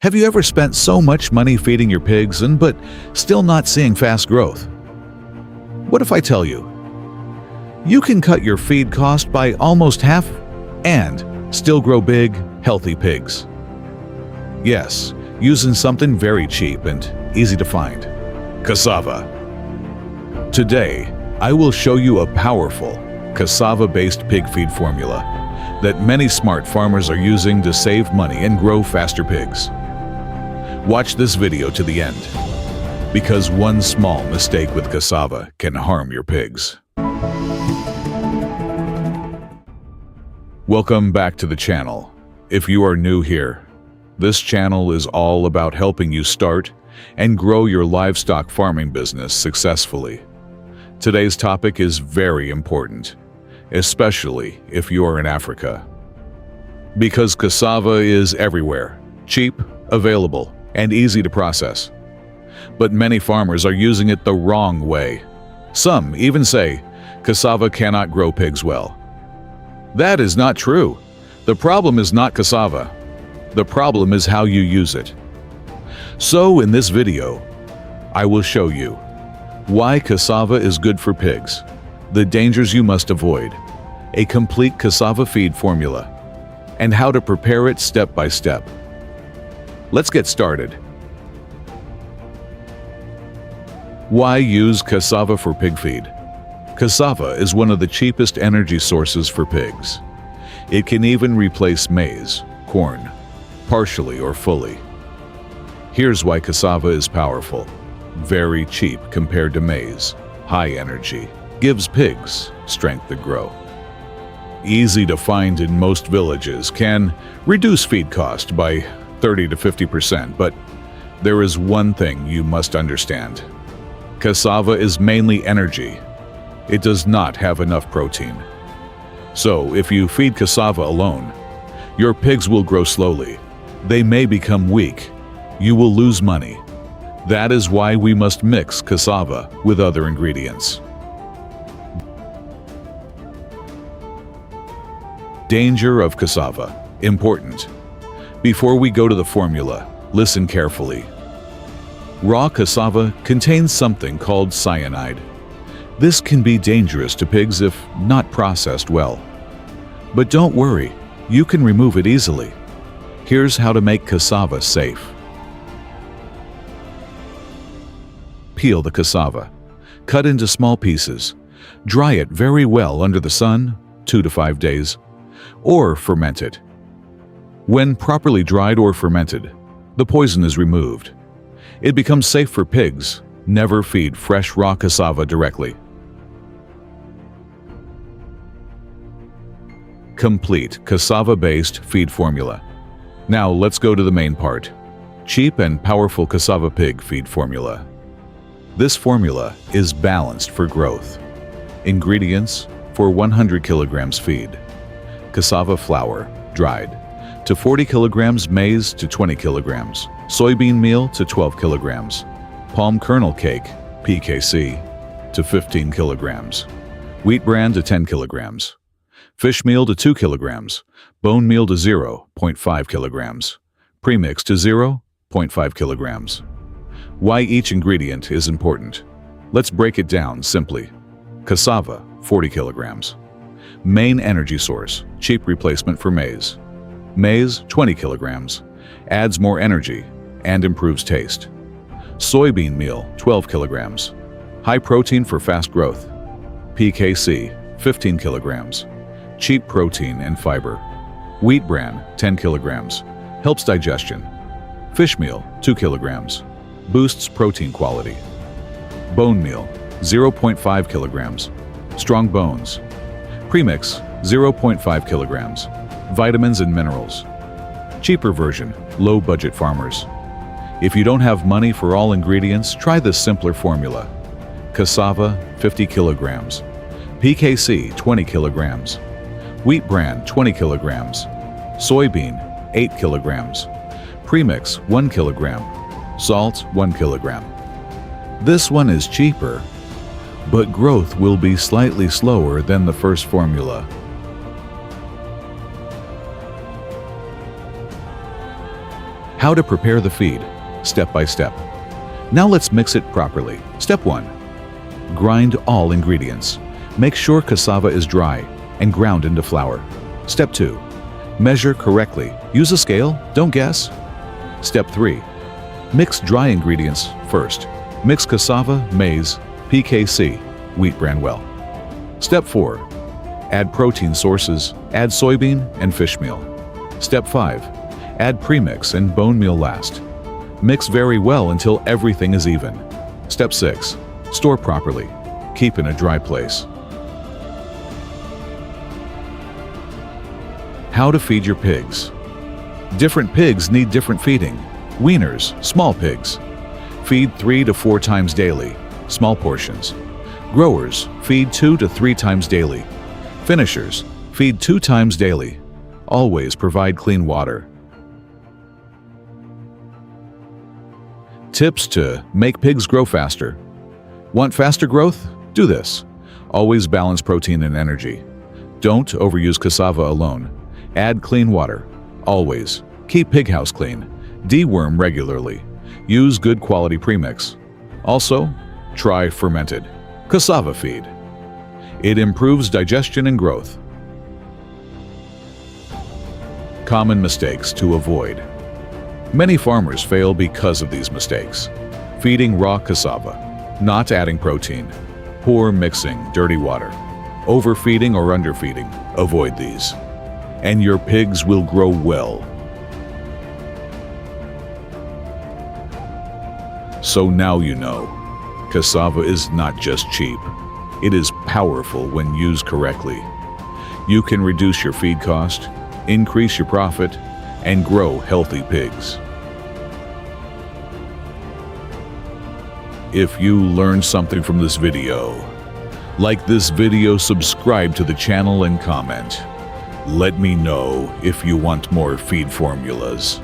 Have you ever spent so much money feeding your pigs but still not seeing fast growth? What if I tell you, you can cut your feed cost by almost half and still grow big, healthy pigs? Yes, using something very cheap and easy to find, cassava. Today, I will show you a powerful cassava-based pig feed formula that many smart farmers are using to save money and grow faster pigs. Watch this video to the end, because one small mistake with cassava can harm your pigs. Welcome back to the channel. If you are new here, this channel is all about helping you start and grow your livestock farming business successfully. Today's topic is very important, especially if you are in Africa. Because cassava is everywhere, cheap, available, and easy to process. But many farmers are using it the wrong way. Some even say cassava cannot grow pigs well. That is not true. The problem is not cassava. The problem is how you use it. So in this video, I will show you why cassava is good for pigs, the dangers you must avoid, a complete cassava feed formula, and how to prepare it step by step. Let's get started. Why use cassava for pig feed? Cassava is one of the cheapest energy sources for pigs. It can even replace maize, corn, partially or fully. Here's why cassava is powerful. Very cheap compared to maize, high energy, gives pigs strength to grow. Easy to find in most villages, can reduce feed cost by 30 to 50%, but there is one thing you must understand. Cassava is mainly energy. It does not have enough protein. So if you feed cassava alone, your pigs will grow slowly. They may become weak. You will lose money. That is why we must mix cassava with other ingredients. Danger of cassava. Important. Before we go to the formula, listen carefully. Raw cassava contains something called cyanide. This can be dangerous to pigs if not processed well. But don't worry, you can remove it easily. Here's how to make cassava safe. Peel the cassava. Cut into small pieces. Dry it very well under the sun, 2 to 5 days, or ferment it. When properly dried or fermented, the poison is removed. It becomes safe for pigs. Never feed fresh raw cassava directly. Complete cassava-based feed formula. Now let's go to the main part. Cheap and powerful cassava pig feed formula. This formula is balanced for growth. Ingredients for 100 kilograms feed. Cassava flour, dried, to 40 kilograms, maize to 20 kilograms, soybean meal to 12 kilograms, palm kernel cake, PKC, to 15 kilograms, wheat bran to 10 kilograms, fish meal to 2 kilograms, bone meal to 0.5 kilograms, premix to 0.5 kilograms. Why each ingredient is important? Let's break it down simply. Cassava, 40 kilograms. Main energy source, cheap replacement for maize. Maize, 20 kilograms, adds more energy and improves taste. Soybean meal, 12 kilograms, high protein for fast growth. PKC, 15 kilograms, cheap protein and fiber. Wheat bran, 10 kilograms, helps digestion. Fish meal, 2 kilograms, boosts protein quality. Bone meal, 0.5 kilograms, strong bones. Premix, 0.5 kilograms, vitamins and minerals. Cheaper version, low budget farmers. If you don't have money for all ingredients, try this simpler formula. Cassava, 50 kilograms. PKC, 20 kilograms. Wheat bran, 20 kilograms. Soybean, 8 kilograms. Premix, 1 kilogram. Salt, 1 kilogram. This one is cheaper, but growth will be slightly slower than the first formula. How to prepare the feed, step by step. Now let's mix it properly. Step 1. Grind all ingredients. Make sure cassava is dry and ground into flour. Step 2. Measure correctly. Use a scale, don't guess. Step 3. Mix dry ingredients first. Mix cassava, maize, PKC, wheat bran well. Step 4. Add protein sources, add soybean and fish meal. Step 5. Add premix and bone meal last. Mix very well until everything is even. Step 6. Store properly. Keep in a dry place. How to feed your pigs. Different pigs need different feeding. Weaners, small pigs. Feed 3 to 4 times daily, small portions. Growers, feed 2 to 3 times daily. Finishers, feed 2 times daily. Always provide clean water. Tips to make pigs grow faster. Want faster growth? Do this. Always balance protein and energy. Don't overuse cassava alone. Add clean water. Always. Keep pig house clean. Deworm regularly. Use good quality premix. Also, try fermented cassava feed. It improves digestion and growth. Common mistakes to avoid. Many farmers fail because of these mistakes. Feeding raw cassava, not adding protein, poor mixing, dirty water, overfeeding or underfeeding. Avoid these, and your pigs will grow well. So now you know, cassava is not just cheap. It is powerful when used correctly. You can reduce your feed cost, increase your profit, and grow healthy pigs. If you learned something from this video, like this video, subscribe to the channel and comment. Let me know if you want more feed formulas.